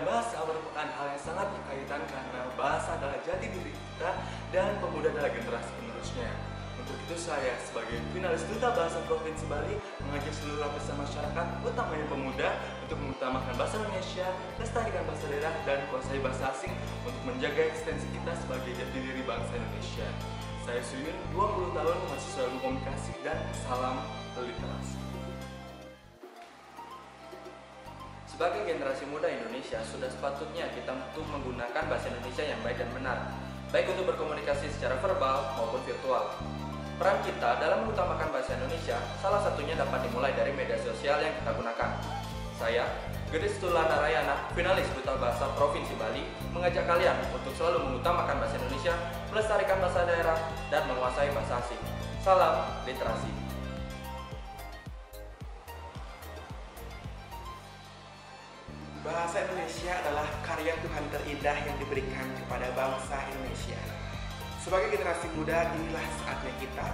bahasa merupakan hal yang sangat berkaitan karena bahasa adalah jati diri kita dan pemuda adalah generasi penerusnya. Untuk itu saya sebagai finalis Duta Bahasa Provinsi Bali mengajak seluruh lapisan masyarakat, utamanya pemuda, untuk mengutamakan bahasa Indonesia, lestarikan bahasa daerah, dan kuasai bahasa asing untuk menjaga eksistensi kita sebagai jati diri bangsa Indonesia. Saya Suyun, 20 tahun, mahasiswa ilmu komunikasi, dan salam literasi. Sebagai generasi muda Indonesia, sudah sepatutnya kita untuk menggunakan bahasa Indonesia yang baik dan benar, baik untuk berkomunikasi secara verbal maupun virtual. Peran kita dalam mengutamakan bahasa Indonesia, salah satunya dapat dimulai dari media sosial yang kita gunakan. Saya, Gedis Tulan Narayana, finalis Duta Bahasa Provinsi Bali, mengajak kalian untuk selalu mengutamakan bahasa Indonesia, melestarikan bahasa daerah, dan menguasai bahasa asing. Salam literasi. Bahasa Indonesia adalah karya Tuhan terindah yang diberikan kepada bangsa Indonesia. Sebagai generasi muda, inilah saatnya kita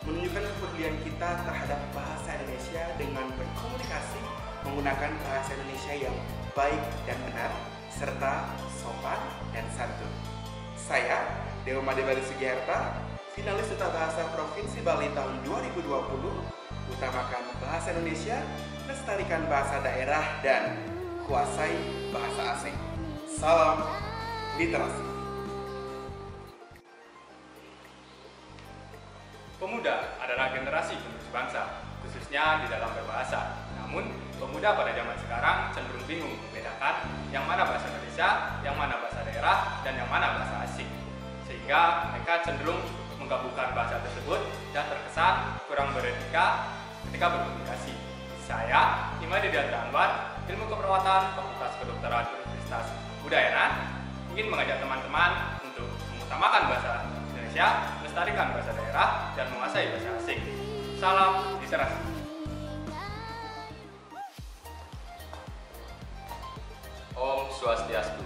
menunjukkan kepedulian kita terhadap bahasa Indonesia dengan berkomunikasi menggunakan bahasa Indonesia yang baik dan benar, serta sopan dan santun. Saya, Dewa Madewali Sugiharta, finalis Duta Bahasa Provinsi Bali tahun 2020, utamakan bahasa Indonesia, lestarikan bahasa daerah, dan kuasai bahasa asing. Salam literasi. Pemuda adalah generasi penerus bangsa, khususnya di dalam berbahasa. Namun, pemuda pada zaman sekarang cenderung bingung membedakan yang mana bahasa Indonesia, yang mana bahasa daerah, dan yang mana bahasa asing. Sehingga mereka cenderung menggabungkan bahasa tersebut dan terkesan kurang beretika ketika berkomunikasi. Saya, Imadi Dianta Anwar, Ilmu Keperawatan, Fakultas Kedokteran Universitas Udayana, ingin mengajak teman-teman untuk mengutamakan bahasa Indonesia, melestarikan bahasa daerah, dan menguasai bahasa asing. Salam literasi. Om Swastiastu.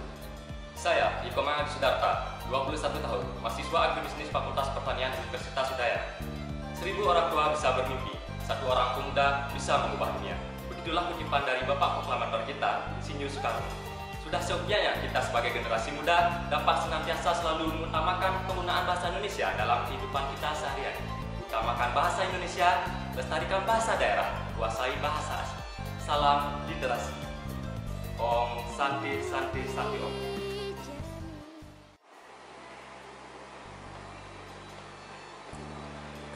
Saya, Iko Mangan Sudarta, 21 tahun, mahasiswa agribisnis Fakultas Pertanian Universitas Udayana. 1000 orang tua bisa bermimpi, 1 orang pemuda bisa mengubah dunia. Begitulah kutipan dari Bapak Proklamator kita, Insinyur Soekarno. Sudah seyogyanya kita sebagai generasi muda dapat senantiasa selalu mengutamakan penggunaan bahasa Indonesia dalam kehidupan kita sehari-hari. Utamakan bahasa Indonesia, lestarikan bahasa daerah, kuasai bahasa asing. Salam literasi. Om Santi Santi Santi Om.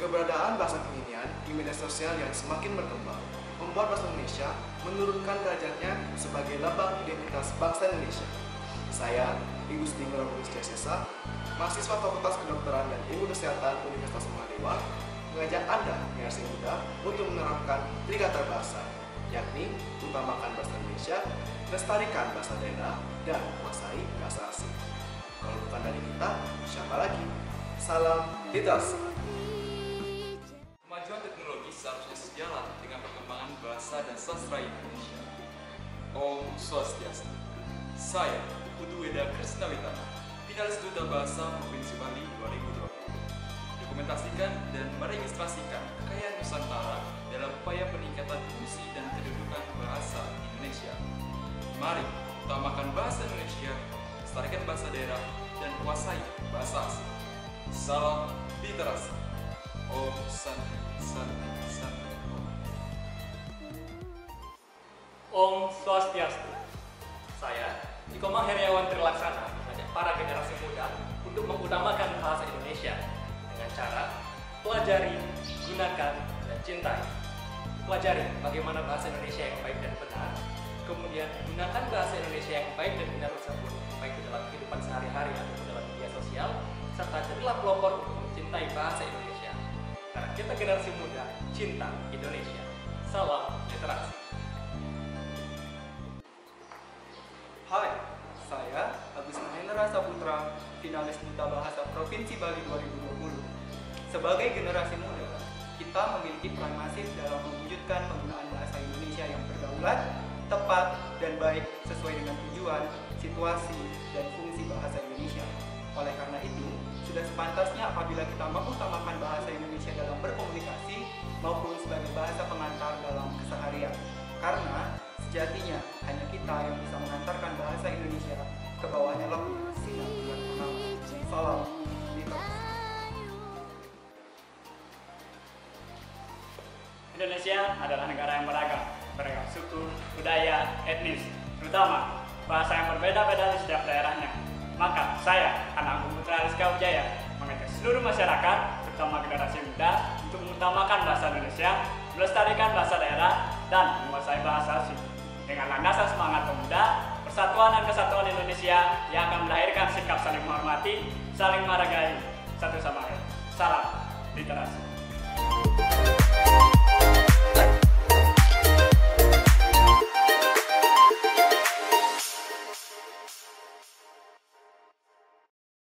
Keberadaan bahasa kekinian di media sosial yang semakin berkembang membuat bahasa Indonesia menurunkan derajatnya sebagai lambang identitas bangsa Indonesia. Saya, Ibu Siti Nurul Sesa, mahasiswa Fakultas Kedokteran dan Ilmu Kesehatan Universitas Mahadeva, mengajak Anda, generasi muda, untuk menerapkan 3 kata bahasa, yakni utamakan bahasa Indonesia, lestarikan bahasa daerah, dan kuasai bahasa asing. Kalau bukan dari kita, siapa lagi? Salam literasi. Kemajuan teknologi seharusnya sejalan dengan perkembangan bahasa dan sastra Indonesia. Om Swastiastu. Saya, Putu Weda Krisnawitana, finalis Duta Bahasa Provinsi Bali 2020. Dokumentasikan dan meregistrasikan kekayaan Nusantara dalam upaya peningkatan fungsi dan kedudukan bahasa Indonesia. Mari utamakan bahasa Indonesia, lestarikan bahasa daerah, dan kuasai bahasa asing. Salam literasi. Om Santi Santi Santi Om. Om Swastiastu. Saya, Iko Heriawan Trilaksana, mengajak para generasi muda untuk mengutamakan bahasa Indonesia dengan cara pelajari, gunakan, dan cintai. Pelajari bagaimana bahasa Indonesia yang baik dan benar, kemudian gunakan bahasa Indonesia yang baik dan benar tersebut, baik dalam kehidupan sehari-hari ataupun dalam media sosial, serta jadilah pelopor untuk mencintai bahasa Indonesia. Karena kita generasi muda, cinta Indonesia. Salam literasi. Hai, saya Agus Mahendra Saputra, finalis Duta Bahasa Provinsi Bali 2020. Sebagai generasi muda, kita memiliki peran masif dalam mewujudkan penggunaan bahasa Indonesia yang berdaulat, tepat, dan baik sesuai dengan tujuan, situasi, dan fungsi bahasa Indonesia. Oleh karena itu, sudah sepantasnya apabila kita mengutamakan bahasa Indonesia dalam berkomunikasi maupun sebagai bahasa pengantar dalam keseharian. Karena Sejatinya, hanya kita yang bisa mengantarkan bahasa Indonesia ke bawahnya lebih sinar bulan purnama. Salam, literasi. Indonesia adalah negara yang beragam suku, budaya, etnis, terutama bahasa yang berbeda-beda di setiap daerahnya. Maka saya, Anak Agung Putra Rizka Wijaya, mengajak seluruh masyarakat, terutama generasi muda, untuk mengutamakan bahasa Indonesia, melestarikan bahasa daerah, dan menguasai bahasa asing. Dengan landasan semangat pemuda, persatuan dan kesatuan Indonesia yang akan melahirkan sikap saling menghormati, saling menghargai satu sama lain. Salam literasi.